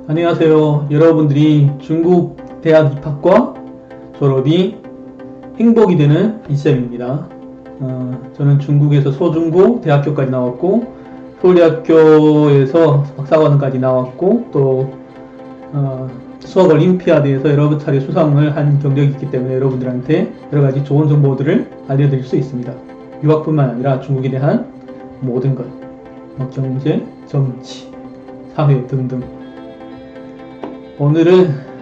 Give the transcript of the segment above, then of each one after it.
안녕하세요. 여러분들이 중국 대학 입학과 졸업이 행복이 되는 이쌤입니다. 저는 중국에서 소중고 대학교까지 나왔고 서울대학교에서 박사과정까지 나왔고 또 수학 올림피아드에서 여러 차례 수상을 한 경력이 있기 때문에 여러분들한테 여러가지 좋은 정보들을 알려드릴 수 있습니다. 유학뿐만 아니라 중국에 대한 모든 것, 경제, 정치, 사회 등등. 오늘은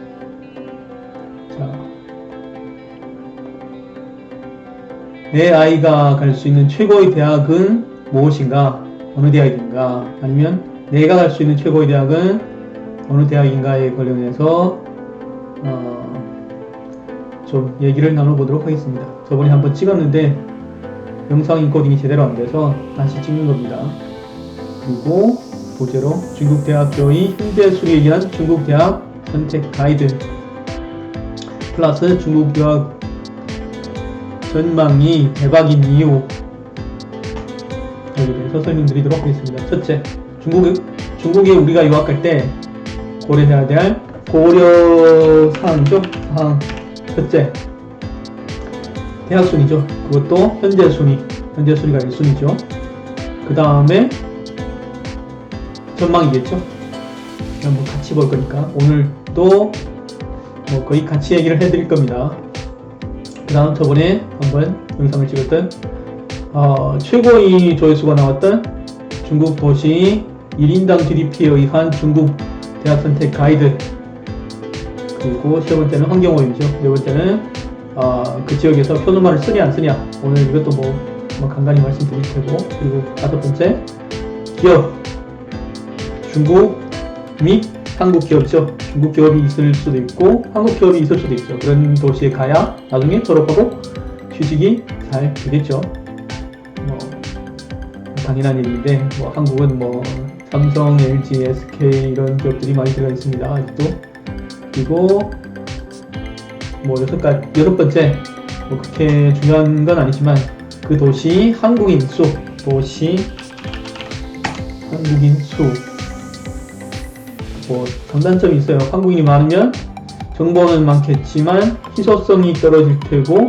내 아이가 갈 수 있는 최고의 대학은 무엇인가? 어느 대학인가? 아니면 내가 갈 수 있는 최고의 대학은 어느 대학인가에 관련해서 좀 얘기를 나눠보도록 하겠습니다. 저번에 한번 찍었는데 영상 인코딩이 제대로 안 돼서 다시 찍는 겁니다. 그리고 부제로 중국대학교의 현재 수리에 대한 중국대학 선택 가이드 플러스 중국 유학 전망이 대박인 이유 여기에 대해서 설명드리도록 하겠습니다. 첫째, 중국에 우리가 유학할 때 고려해야 될 고려사항이죠. 사항 첫째, 대학 순위죠. 그것도 현재 순위가 1순위죠. 그 다음에 전망이겠죠. 그냥 뭐 같이 볼 거니까 오늘도 뭐 거의 같이 얘기를 해드릴 겁니다. 그 다음 저번에 한번 영상을 찍었던 최고의 조회수가 나왔던 중국 도시 1인당 GDP에 의한 중국 대학 선택 가이드, 그리고 세 번째는 환경오염이죠. 네 번째는 그 지역에서 표준말을 쓰냐 안 쓰냐, 오늘 이것도 뭐 간단히 말씀드릴 테고, 그리고 다섯 번째 기업, 중국 및 한국 기업이죠. 중국 기업이 있을 수도 있고 한국 기업이 있을 수도 있죠. 그런 도시에 가야 나중에 졸업하고 취직이 잘 되겠죠. 당연한 얘기인데 한국은 삼성, LG, SK 이런 기업들이 많이 들어가 있습니다. 아직도. 그리고 여섯 번째 그렇게 중요한 건 아니지만 그 도시 한국인 수, 장단점이 있어요. 한국인이 많으면 정보는 많겠지만 희소성이 떨어질 테고,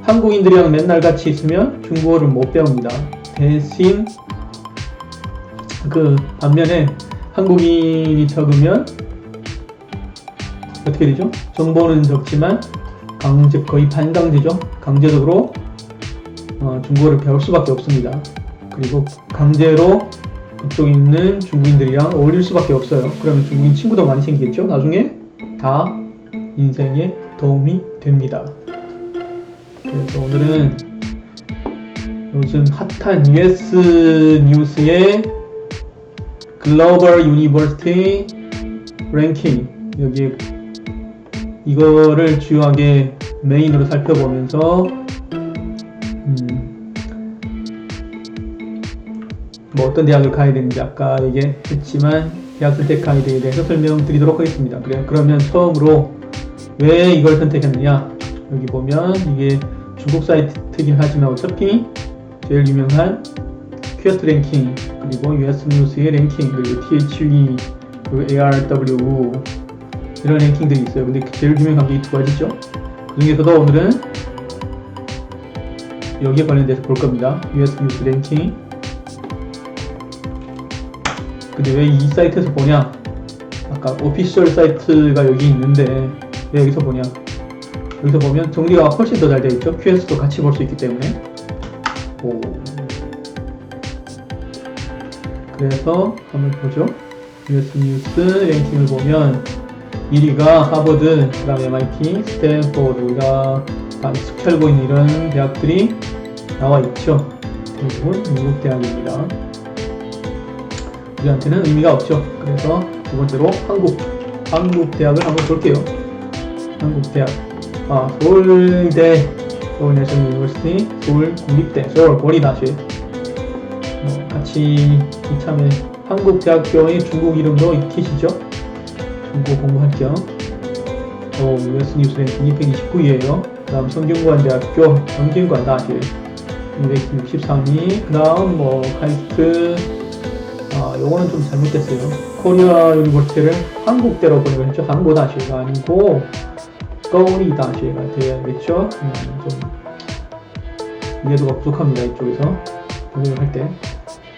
한국인들이랑 맨날 같이 있으면 중국어를 못 배웁니다. 대신 반면에 한국인이 적으면 어떻게 되죠? 정보는 적지만 거의 반강제죠. 강제적으로 중국어를 배울 수밖에 없습니다. 그리고 강제로 그쪽에 있는 중국인들이랑 어울릴 수밖에 없어요. 그러면 중국인 친구도 많이 생기겠죠. 나중에 다 인생에 도움이 됩니다. 그래서 오늘은 요즘 핫한 US 뉴스의 글로벌 유니버시티 랭킹, 여기 이거를 주요하게 메인으로 살펴보면서 어떤 대학을 가야 되는지 아까 얘기했지만 대학 선택 가이드에 대해서 설명드리도록 하겠습니다. 그러면 처음으로 왜 이걸 선택했느냐, 여기 보면 이게 중국 사이트이긴 하지만 어차피 제일 유명한 퀘스트 랭킹, 그리고 US 뉴스의 랭킹, 그리고 THE, 그리고 ARW 이런 랭킹들이 있어요. 근데 제일 유명한 게 이 두 가지죠. 그 중에서도 오늘은 여기에 관련돼서 볼 겁니다. US 뉴스 랭킹. 근데 왜 이 사이트에서 보냐? 아까 오피셜 사이트가 여기 있는데 왜 여기서 보냐? 여기서 보면 정리가 훨씬 더 잘 되어 있죠. QS도 같이 볼 수 있기 때문에. 그래서 한번 보죠. US 뉴스 랭킹을 보면 1위가 하버드, 그 다음에 MIT, 스탠포드, 우리가 다 익숙해 알고 있는 이런 대학들이 나와 있죠. 대부분 미국 대학입니다. 우리한테는 의미가 없죠. 그래서 두 번째로 한국 대학을 한번 볼게요. 한국 대학, 서울대, 서울내셔널 유니버시티, 서울국립대, 서울고리다시, 같이 이참에 한국대학교의 중국 이름도 익히시죠. 중국 공부할 겸. US 뉴스 랭킹 229위에요. 그 다음 성균관대학교, 성균관다시 263위. 그 다음 카이스트 요거는 좀 잘못됐어요. 코리아 유니버시티를 한국대로 보내고 했죠. 한국 다시가 아니고 거리 다시가 돼야겠죠. 좀 이해도가 부족합니다. 이쪽에서 번역을 할 때.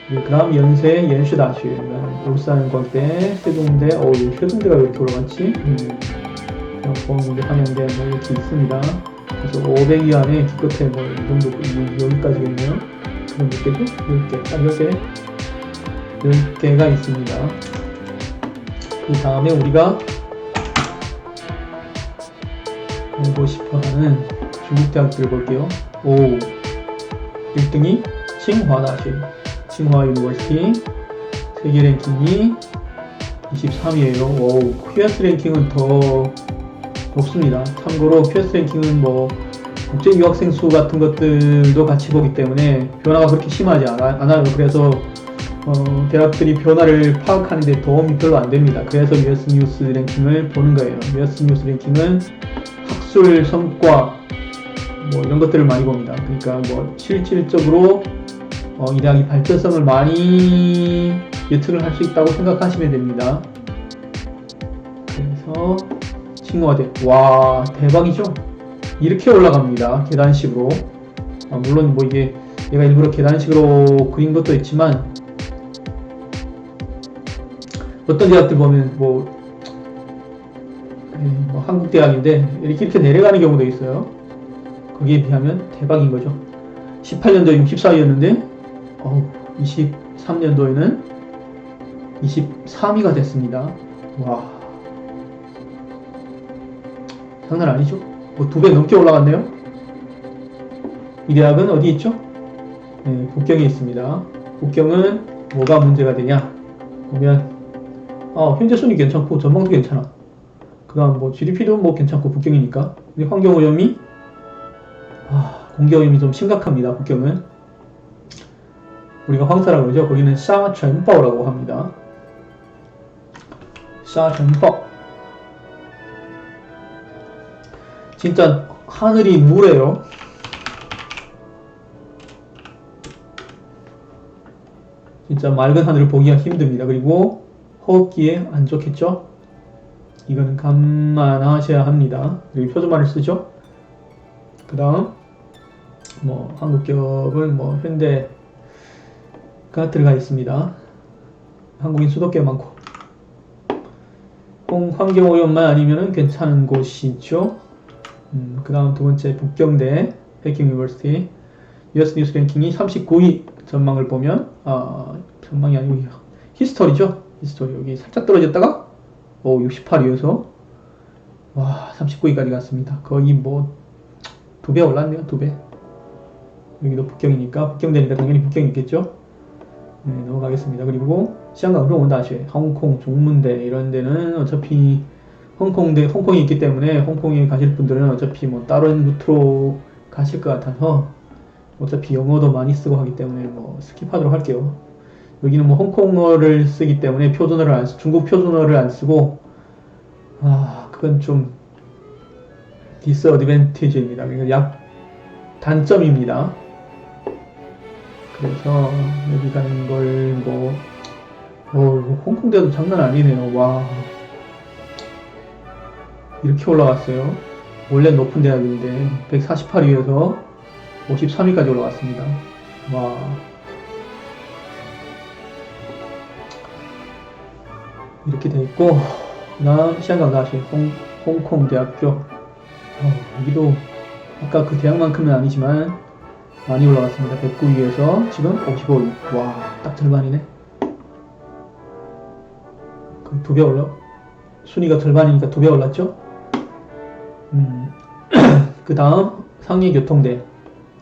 그 다음 연세 연시 다시 울산 광대 세종대 세종대가 왜 이렇게 올라갔지? 보험공대 한양대 뭐 이렇게 있습니다. 그래서 500 이하의 기껏해 뭐 이 정도 여기까지겠네요. 그럼 몇 개죠? 10개, 딱 10개 10개가 있습니다. 그 다음에 우리가 보고 싶어하는 중국 대학들을 볼게요. 1등이 칭화다시, 칭화 유니버시티. 세계 랭킹이 23위에요. QS 랭킹은 더 높습니다. 참고로 QS 랭킹은 뭐 국제 유학생 수 같은 것들도 같이 보기 때문에 변화가 그렇게 심하지 않아요. 그래서 대학들이 변화를 파악하는 데 도움이 별로 안 됩니다. 그래서 US 뉴스 랭킹을 보는 거예요. US 뉴스 랭킹은 학술 성과 뭐 이런 것들을 많이 봅니다. 그러니까 뭐 실질적으로 이 대학이 발전성을 많이 예측을 할 수 있다고 생각하시면 됩니다. 그래서 칭화대, 와 대박이죠? 이렇게 올라갑니다. 계단식으로. 물론 뭐 이게 얘가 일부러 계단식으로 그린 것도 있지만 어떤 대학들 보면 뭐 한국 대학인데 이렇게 내려가는 경우도 있어요. 거기에 비하면 대박인 거죠. 18년도에 64위였는데 23년도에는 23위가 됐습니다. 와, 장난 아니죠? 뭐 2배 넘게 올라갔네요. 이 대학은 어디 있죠? 북경에 있습니다. 북경은 뭐가 문제가 되냐 보면 현재 순위 괜찮고 전망도 괜찮아. 그 다음 뭐 GDP도 뭐 괜찮고 북경이니까. 근데 환경오염이 공기오염이 좀 심각합니다. 북경은 우리가 황사라고 그러죠. 거기는 샤전바오라고 합니다. 샤전바오. 진짜 하늘이 무래요. 진짜 맑은 하늘을 보기가 힘듭니다. 그리고 호흡기에 안 좋겠죠? 이거는 감안하셔야 합니다. 여기 표준말을 쓰죠. 그 다음 뭐 한국기업은 뭐 현대가 들어가 있습니다. 한국인 수도꽤 많고 환경오염만 아니면은 괜찮은 곳이죠. 그 다음 두 번째 북경대 패킹 유니버시티. US 뉴스 랭킹이 39위. 전망을 보면 전망이 아니고 히스토리죠. 히스토리 여기 살짝 떨어졌다가 68위여서 와 39위까지 갔습니다. 거의 뭐 2배 올랐네요. 2배. 여기도 북경이니까 북경대니까 당연히 북경이 있겠죠. 네, 넘어가겠습니다. 그리고 시안강 흥원다시, 홍콩 종문대 이런 데는 어차피 홍콩이 있기 때문에 홍콩에 가실 분들은 어차피 뭐 다른 루트로 가실 것 같아서 어차피 영어도 많이 쓰고 하기 때문에 뭐 스킵하도록 할게요. 여기는 뭐 홍콩어를 쓰기 때문에 중국 표준어를 안 쓰고 그건 좀 디스어드밴티지입니다. 그러니까 단점입니다. 그래서 여기 가는 걸 홍콩대도 장난 아니네요. 와, 이렇게 올라갔어요. 원래 높은 대학인데 148위에서 53위까지 올라갔습니다. 와, 이렇게 돼 있고, 그다음 시안강 다시 홍콩 대학교. 여기도 아까 그 대학만큼은 아니지만 많이 올라갔습니다. 109위에서 지금 55위. 와, 딱 절반이네. 그 2배 순위가 절반이니까 2배 올랐죠? 그 다음 상해교통대.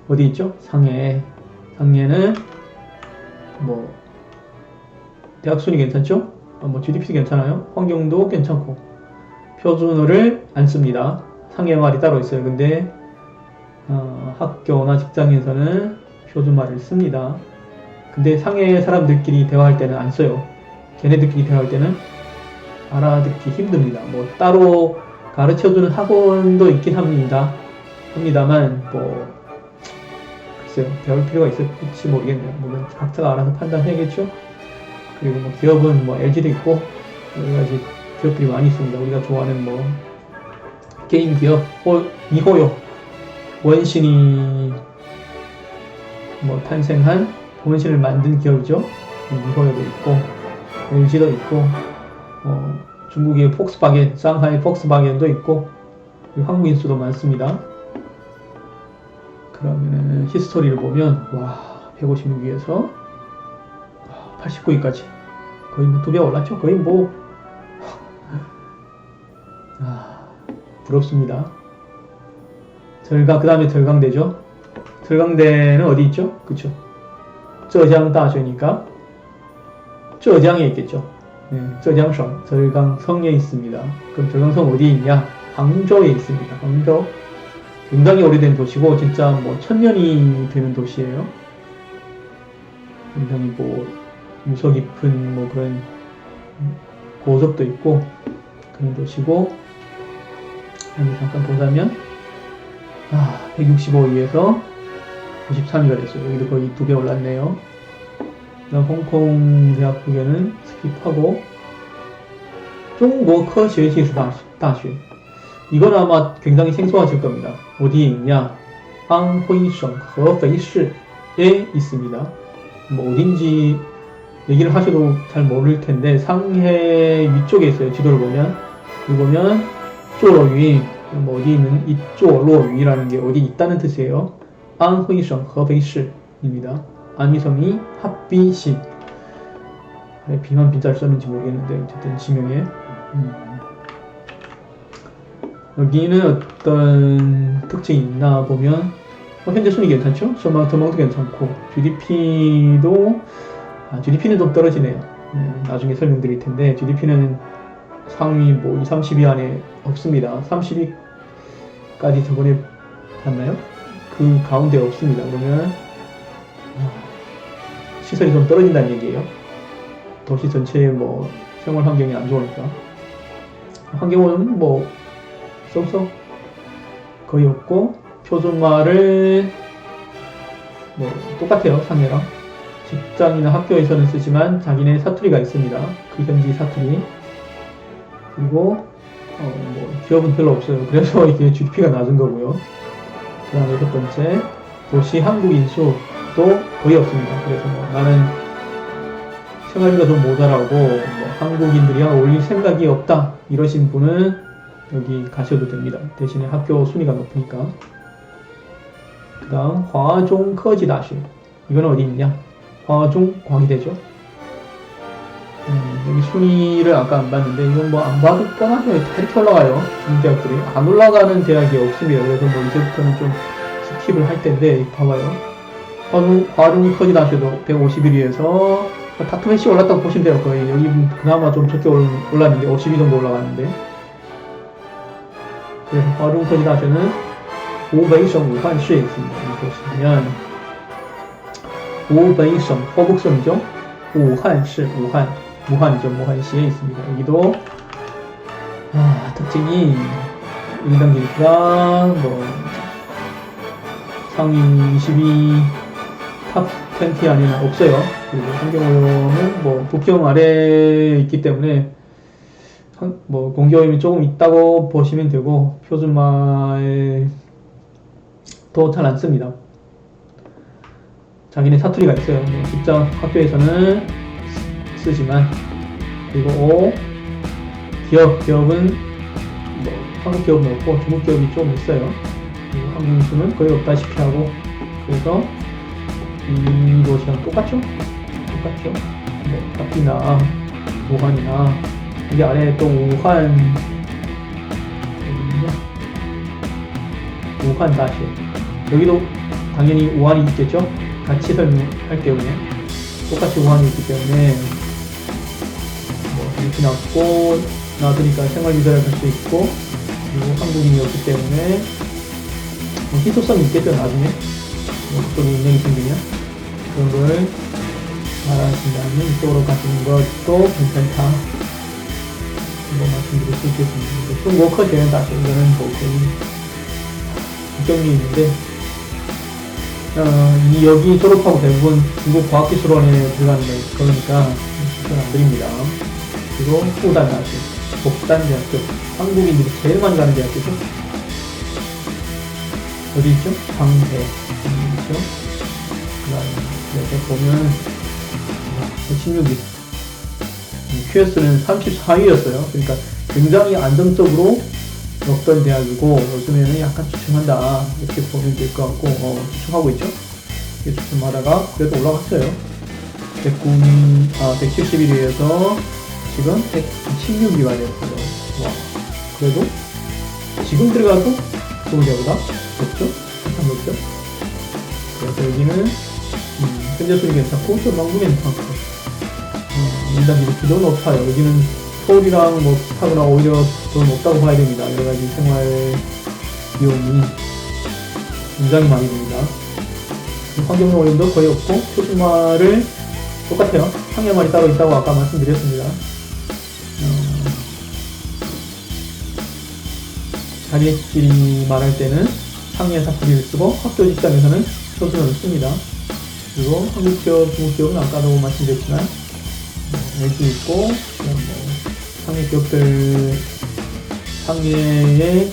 어디 있죠? 상해는 뭐 대학 순위 괜찮죠? 뭐 GDP도 괜찮아요. 환경도 괜찮고 표준어를 안 씁니다. 상해말이 따로 있어요. 근데 학교나 직장에서는 표준말을 씁니다. 근데 상해 사람들끼리 대화할 때는 안 써요. 걔네들끼리 대화할 때는 알아듣기 힘듭니다. 뭐 따로 가르쳐주는 학원도 있긴 합니다만 뭐 글쎄요, 배울 필요가 있을지 모르겠네요. 물론 각자가 알아서 판단해야겠죠. 그리고 뭐 기업은 뭐 LG도 있고 여러 가지 기업들이 많이 있습니다. 우리가 좋아하는 뭐 게임 기업 미호요 원신이 뭐 탄생한 원신을 만든 기업이죠. 미호요도 있고 LG도 있고 중국의 폭스바겐, 상하이 폭스바겐도 있고 한국인 수도 많습니다. 그러면은 히스토리를 보면 와 156위에서 89위까지 거의 뭐 2배 올랐죠. 거의 뭐 부럽습니다. 그 다음에 덜강대죠. 덜강대는 어디 있죠? 그쵸?浙江大学니까浙江에 있겠죠. 네,浙江省덜강성에 있습니다. 그럼 덜강성 어디에 있냐? 항저우에 있습니다. 항저우. 굉장히 오래된 도시고 진짜 뭐 1000년이 되는 도시예요. 굉장히 뭐 유서 깊은 뭐 그런 고속도 있고 그런 도시고, 여기 잠깐 보자면 165위에서 93위가 됐어요. 여기도 거의 2배 올랐네요. 홍콩 대학국에는 스킵하고 중국科学技术大学이건 아마 굉장히 생소하실 겁니다. 어디에 있냐? 안후이성合肥市에 있습니다. 뭐 어딘지 얘기를 하셔도 잘 모를 텐데 상해 위쪽에 있어요. 지도를 보면 여기 보면 쪼로위 뭐 어디 있는 이 쪼로위라는 게 어디 있다는 뜻이에요. 안후이성合肥市입니다. 안휘성이 합비시. 비만 빈자를 썼는지 모르겠는데 어쨌든 지명에 여기는 어떤 특징이 있나 보면 현재 순위 괜찮죠? 전망도 괜찮고 GDP도 GDP는 좀 떨어지네요. 나중에 설명드릴 텐데 GDP는 상위 뭐 20, 30위 안에 없습니다. 30위까지 저번에 봤나요? 그 가운데 없습니다. 그러면 시설이 좀 떨어진다는 얘기예요. 도시 전체의 뭐 생활 환경이 안 좋으니까. 환경은 뭐 쏙쏙 거의 없고, 표준말을 뭐 똑같아요. 상해랑 직장이나 학교에서는 쓰지만 자기네 사투리가 있습니다. 그 현지 사투리. 그리고 뭐 기업은 별로 없어요. 그래서 이게 GDP가 낮은 거고요. 그 다음에 첫 번째, 도시 한국인 수도 거의 없습니다. 그래서 뭐 나는 생활비가 좀 모자라고 뭐 한국인들이랑 어울릴 생각이 없다 이러신 분은 여기 가셔도 됩니다. 대신에 학교 순위가 높으니까. 그 다음 화종科技大学이건 어디 있냐? 화종 과기대죠. 여기 순위를 아까 안 봤는데 이건 뭐 안 봐도 뻔하죠. 다 이렇게 올라가요. 중국 대학들이 안 올라가는 대학이 없습니다. 그래서 뭐 이제부터는 좀 스킵을 할 텐데 봐봐요. 화종科技大学도 151위에서 다툼의시 올랐다고 보시면 돼요. 거의 여기 그나마 좀 적게 올랐는데 52 정도 올라갔는데. 그래서 화종科技大学는 후베이성 우한시에 있습니다. 여기 보시면 후베이성 허북성이죠. 우한시 무한이죠. 무한시에 있습니다. 여기도 특징이 인당 GDP가 뭐 상위 22 탑 20 안에는 없어요. 그리고 환경오염은 뭐 북경 아래에 있기 때문에 뭐 공기오염이 조금 있다고 보시면 되고, 표준말도 잘 안 씁니다. 자기네 사투리가 있어요. 뭐 직장 학교에서는 쓰지만. 그리고 기업은 뭐 한국 기업은 없고 중국 기업이 좀 있어요. 그리고 한국 수는 거의 없다시피 하고, 그래서 이 도시랑 똑같죠? 뭐 타피나 우한이나 여기 아래에 또 우한 다시 여기도 당연히 우한이 있겠죠? 같이 설명할게요. 그냥 똑같이 우한이 있기 때문에 뭐 이렇게 놔두니까 생활비자를 갈 수 있고, 그리고 한국인이었기 때문에 뭐 희소성이 있겠죠. 나중에 뭐 그쪽에 인연이 생기면 그런 걸 알아신다면 이쪽으로 가시는 것도 괜찮다, 이거 말씀드릴 수 있겠습니다. 중국科学大学이거는 뭐 거의 국경이 있는데 여기 졸업하고 대부분 중국 과학기술원에 들어가는 거니까 추천 안 드립니다. 그리고 후단나시, 복단대학교, 한국인들이 제일 많이 가는 대학교죠. 어디 있죠? 상대 있죠. 그다음에 여기 보면 16위, QS는 34위였어요. 그러니까 굉장히 안정적으로 넣던 대학이고 요즘에는 약간 주춤한다 이렇게 보면 될 것 같고 주춤하고 있죠. 이렇게 주춤하다가 그래도 올라갔어요. 171위에서 지금 116위가 됐어요. 와, 그래도 지금 들어가도 좋은 대학보다 높죠? 괜찮 높죠? 그래서 여기는 현재 순위 괜찮고 전망도 괜찮고 일단 이렇게도 높아요. 여기는 서울이랑 뭐 비슷하거나 오히려 더 높다고 봐야 됩니다. 여러가지 생활 비용이 굉장히 많이 듭니다. 환경용 오염도 거의 없고 표준말을 똑같아요. 상해말이 따로 있다고 아까 말씀드렸습니다. 자리끼리 말할 때는 상해 사투리를 쓰고 학교 직장에서는 표준어를 씁니다. 그리고 한국 기업, 중국 기업은 아까도 말씀드렸지만 LG 있고 뭐 상해 기업들 상해에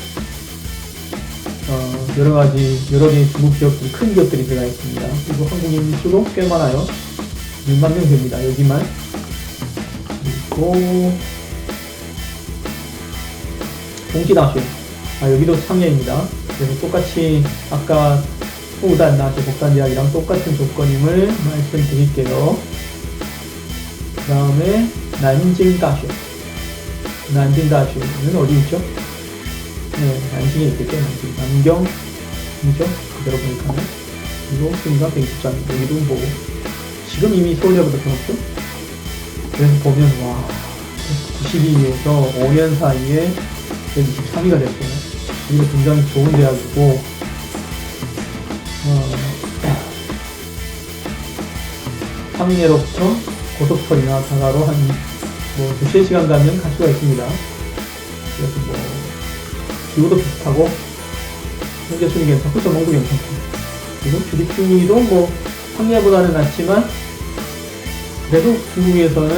여러 개의 중국 기업들이 큰 기업들이 들어가 있습니다. 그리고 한국인 수도 꽤 많아요. 6만 명 됩니다. 여기만. 그리고 동지다시, 여기도 상해입니다. 그래서 똑같이 아까 후단다시 복단대학이랑 똑같은 조건임을 말씀드릴게요. 그 다음에 난징다시, 난징다시는 어디 있죠? 네, 난징에 있겠죠. 난징. 남경이죠. 그대로 보니까. 그리고 순위가 123. 여기도 뭐 지금 이미 서울대보다 더 높죠? 그래서 보면 와 92위에서 5년 사이에 123위가 됐어요. 이거 굉장히 좋은 대학이고 상해로부터 고속철이나 자가로 한 뭐 2-3시간 가면 갈 수가 있습니다. 그래서 뭐 기후도 비슷하고 현재 순위 괜찮고 전망도 괜찮고 그리고 GDP도 뭐 상해보다는 낮지만 그래도 중국에서는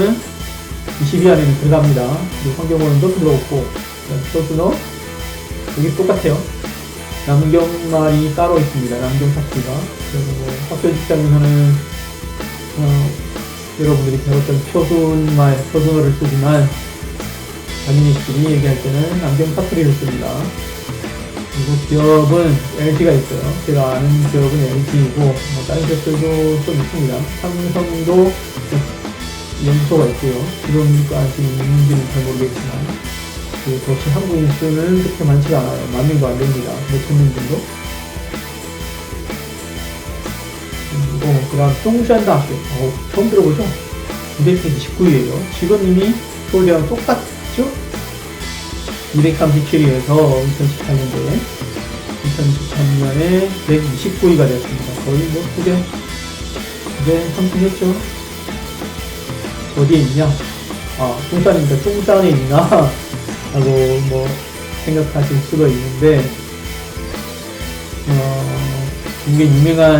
20위 안에는 들어갑니다. 그리고 환경오염도 들어오고 표준어 여기 똑같아요. 남경말이 따로 있습니다. 남경 사투리가. 그래서 뭐 학교 직장에서는 여러분들이 배웠던 표준어를 쓰지만 자기네끼리 얘기할 때는 남경 사투리를 씁니다. 그리고 기업은 LG가 있어요. 제가 아는 기업은 LG이고 뭐 다른 기업들도 좀 있습니다. 삼성도 연구소가 있고요. 지금까지 있는지는 잘 모르겠지만 그 도시 한국인 수는 그렇게 많지가 않아요. 10,000명도 안 됩니다. 몇천 명 정도. 그리고 그 다음 쫑샨다시, 처음 들어보죠? 229위에요. 지금 이미 서울대랑 똑같죠? 237위에서 2018년도에 2013년에 129위가 되었습니다. 거의 뭐 두배 상승했죠. 어디에 있냐? 쫑산이니까 쫑산에 있나? 라고 뭐 생각하실 수가 있는데 중국에 유명한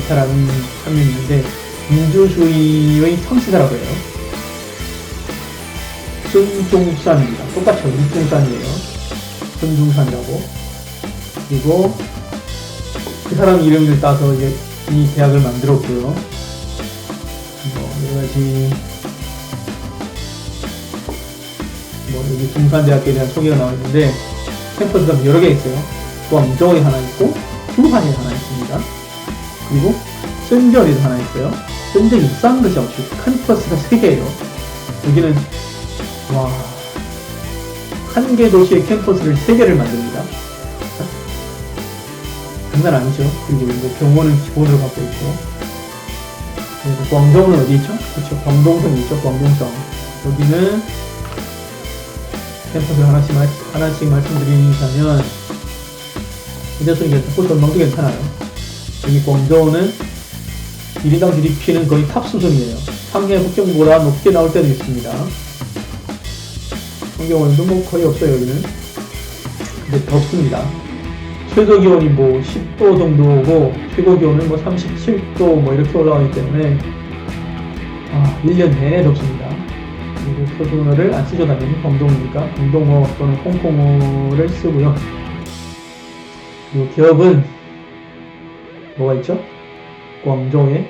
사람이 한 명 있는데 민주주의의 창시자라고 해요.孙中山입니다. 똑같죠. 일중산이에요.孙中山이라고. 그리고 그 사람 이름을 따서 이제 이 대학을 만들었고요. 뭐 여러가지 여기 중산대학교에 대한 소개가 나와 있는데 캠퍼스가 여러 개 있어요. 광저우에 하나 있고 주한에 하나 있습니다. 그리고深圳에도 하나 있어요. 深圳 육상그죠. 캠퍼스가 3개예요. 여기는 와, 한 개 도시의 캠퍼스를 3개를 만듭니다. 장난 아니죠. 그리고 뭐 병원은 기본으로 갖고 있고. 그리고 광저우는 어디 있죠? 그렇죠. 광동성이 있죠. 광동성. 여기는 캠퍼스를 하나씩 말씀드리자면 현재순위 괜찮고 전망도 괜찮아요. 여기 광저우는 1인당 GDP는 거의 탑 수준이에요. 상해 북경보다 높게 나올 때도 있습니다. 환경오염도 뭐 거의 없어요. 여기는. 근데 덥습니다. 최저 기온이 뭐 10도 정도고 최고 기온은 뭐 37도 뭐 이렇게 올라가기 때문에 1년 내내 덥습니다. 표준어를 안 쓰죠. 당연히 광동이니까 광동어 또는 홍콩어를 쓰고요. 그리고 기업은 뭐가 있죠? 광저우에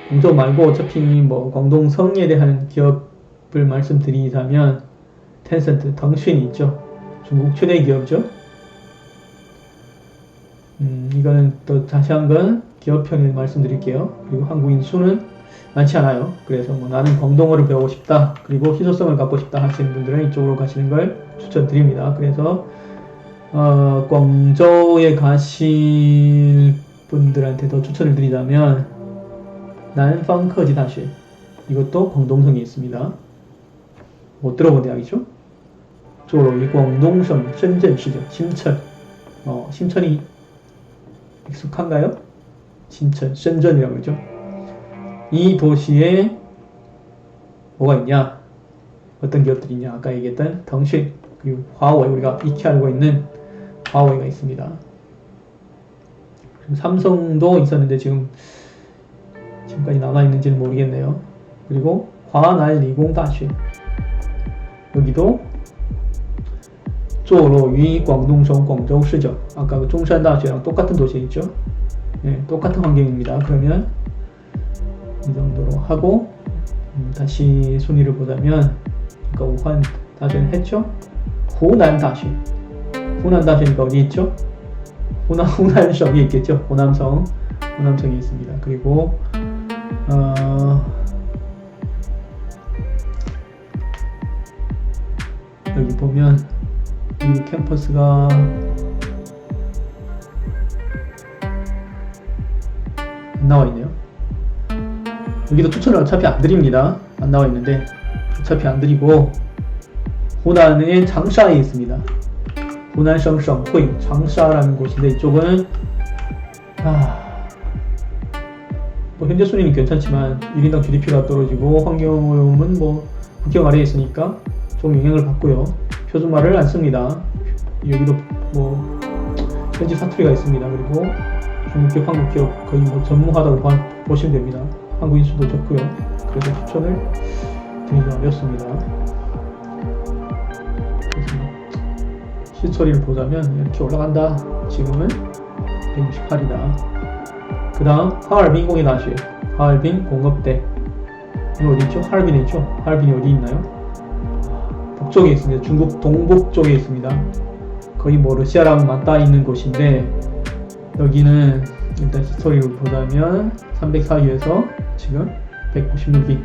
광저우 말고 어차피 뭐 광동성에 대한 기업을 말씀드리자면 텐센트, 腾讯이 있죠. 중국 최대 기업이죠. 이거는 또 자세한 건 기업편에 말씀드릴게요. 그리고 한국인 수는 많지 않아요. 그래서 뭐 나는 광동어를 배우고 싶다, 그리고 희소성을 갖고 싶다 하시는 분들은 이쪽으로 가시는 걸 추천드립니다. 그래서 광저우에 가실 분들한테 더 추천을 드리자면 난방커지 다시 이것도 광동성에 있습니다. 못 들어본 대학이죠. 조로이 광동성深圳시죠. 심천. 심천이 익숙한가요? 심천,深圳이라고 그러죠. 이 도시에 뭐가 있냐? 어떤 기업들이 있냐? 아까 얘기했던 腾讯, 그리고 화웨이, 우리가 익히 알고 있는 화웨이가 있습니다. 삼성도 있었는데 지금까지 남아있는지는 모르겠네요. 그리고 화난리공다시, 여기도 조로위 광동성 광저우시죠. 아까 그 중산다시랑 똑같은 도시에 있죠. 네, 똑같은 환경입니다. 그러면 이 정도로 하고 다시 순위를 보자면 아까 우한 다시는 했죠. 후난다시, 후난다시니까 어디 있죠? 후난성이 있겠죠. 호남성이 있습니다. 그리고 여기 보면 이 캠퍼스가 안 나와 있네요. 여기도 추천을 어차피 안 드립니다. 안 나와 있는데 어차피 안 드리고, 호난의 장샤에 있습니다. 호난성성회 장샤라는 곳인데 이쪽은 뭐 현재 순위는 괜찮지만 1인당 GDP가 떨어지고 환경오염은 뭐 국경 아래에 있으니까 좀 영향을 받고요. 표준말을 안 씁니다. 여기도 뭐 현지 사투리가 있습니다. 그리고 중국기업, 한국기업 거의 뭐 전무하다고 보시면 됩니다. 한국인 수도 적고요. 그래서 추천을 드리기 어렵습니다. 시초리를 보자면 이렇게 올라간다. 지금은 168이다. 그 다음 하얼빈 공예다시, 하얼빈 공업대. 이거 어디 있죠? 하얼빈에 있죠? 하얼빈이 어디 있나요? 북쪽에 있습니다. 중국 동북 쪽에 있습니다. 거의 뭐 러시아랑 맞닿아 있는 곳인데, 여기는 일단 히스토리를 보자면 304위에서 지금 196위.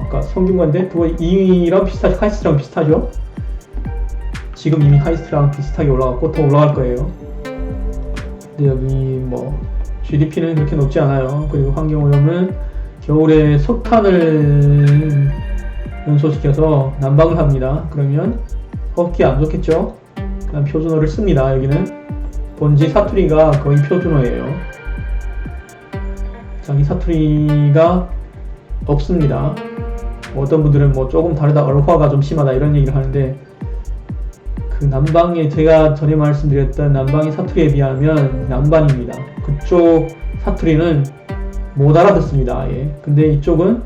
아까 성균관대 2위랑 비슷하죠. 카이스트랑 비슷하죠. 지금 이미 카이스트랑 비슷하게 올라갔고 더 올라갈 거예요. 근데 여기 뭐 GDP는 그렇게 높지 않아요. 그리고 환경오염은 겨울에 석탄을 연소시켜서 난방을 합니다. 그러면 호흡기 안 좋겠죠? 그다음 표준어를 씁니다. 여기는 본지 사투리가 거의 표준어예요. 자기 사투리가 없습니다. 어떤 분들은 뭐 조금 다르다, 얼화가 좀 심하다 이런 얘기를 하는데, 그 남방에 제가 전에 말씀드렸던 남방의 사투리에 비하면 양반입니다. 그쪽 사투리는 못 알아듣습니다. 아예. 근데 이쪽은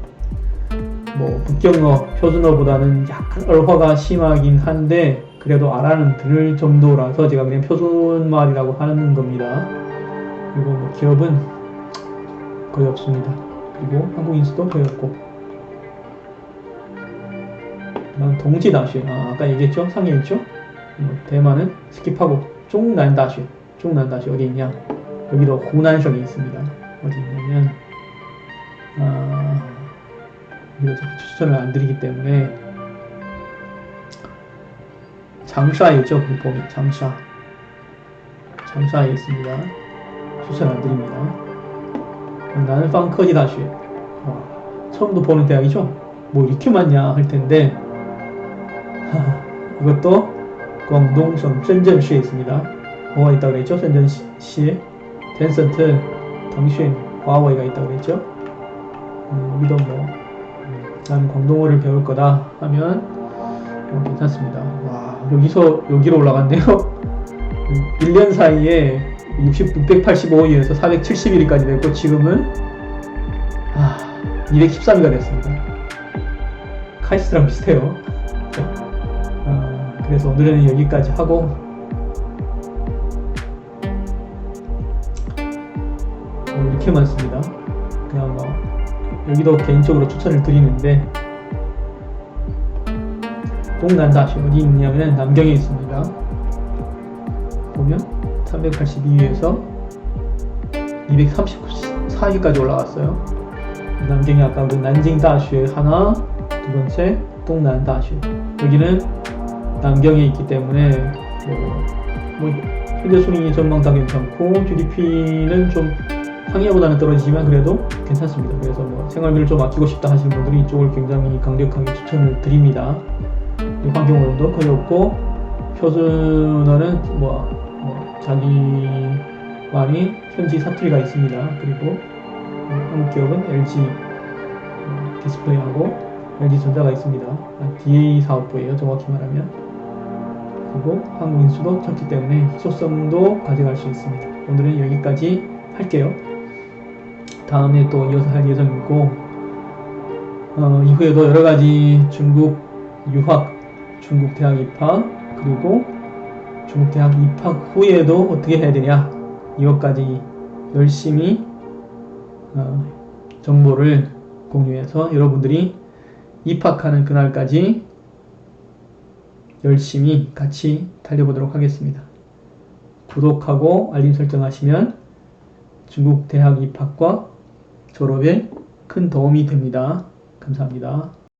뭐 북경어, 표준어보다는 약간 얼화가 심하긴 한데 그래도 알아는 정도라서 제가 그냥 표준말이라고 하는 겁니다. 그리고 뭐 기업은 거의 없습니다. 그리고 한국인 수도 거의 없고. 그다음 동지다시, 아까 얘기했죠? 상해 있죠? 대만은 스킵하고 중난다시 어디 있냐? 여기도 호난성에 있습니다. 어디 있냐면 이거 추천을 안 드리기 때문에 장샤에 있죠? 그 보면 장샤에 있습니다. 추천 안 드립니다. 난방커지 다시, 처음도 보는 대학이죠? 뭐 이렇게 많냐 할 텐데 이것도 광동성深圳시에 있습니다. 뭐가 있다고 그랬죠?深圳시에 텐센트, 腾讯, 화웨이가 있다고 그랬죠? 여기도 뭐 나는 광동어를 배울 거다 하면 괜찮습니다. 와, 여기로 올라갔네요. 1년 사이에 685위에서 471위까지 됐고 지금은 213위가 됐습니다. 카이스트랑 비슷해요. 그래서 오늘은 여기까지 하고 이렇게 많습니다. 그냥 뭐 여기도 개인적으로 추천을 드리는데 동난다시 어디 있냐면 남경에 있습니다. 보면 382위에서 234위까지 올라갔어요. 남경이 아까 그 난징다슈 하나, 두 번째 동난다슈. 여기는 남경에 있기 때문에 뭐 현재 순위 전망 다 괜찮고 GDP는 좀 상해보다는 떨어지지만 그래도 괜찮습니다. 그래서 뭐 생활비를 좀 아끼고 싶다 하시는 분들이 이쪽을 굉장히 강력하게 추천을 드립니다. 환경 오염도 거의 없고 표준어는 자기만이 현지 사투리가 있습니다. 그리고 한국 기업은 LG 디스플레이하고 LG전자가 있습니다. DA 사업부예요, 정확히 말하면. 그리고 한국 인수도 적기 때문에 희소성도 가져갈 수 있습니다. 오늘은 여기까지 할게요. 다음에 또 이어서 할 예정이고 이후에도 여러가지 중국 유학, 중국 대학 입학, 그리고 중국 대학 입학 후에도 어떻게 해야 되냐, 이것까지 열심히 정보를 공유해서 여러분들이 입학하는 그날까지 열심히 같이 달려보도록 하겠습니다. 구독하고 알림 설정하시면 중국 대학 입학과 졸업에 큰 도움이 됩니다. 감사합니다.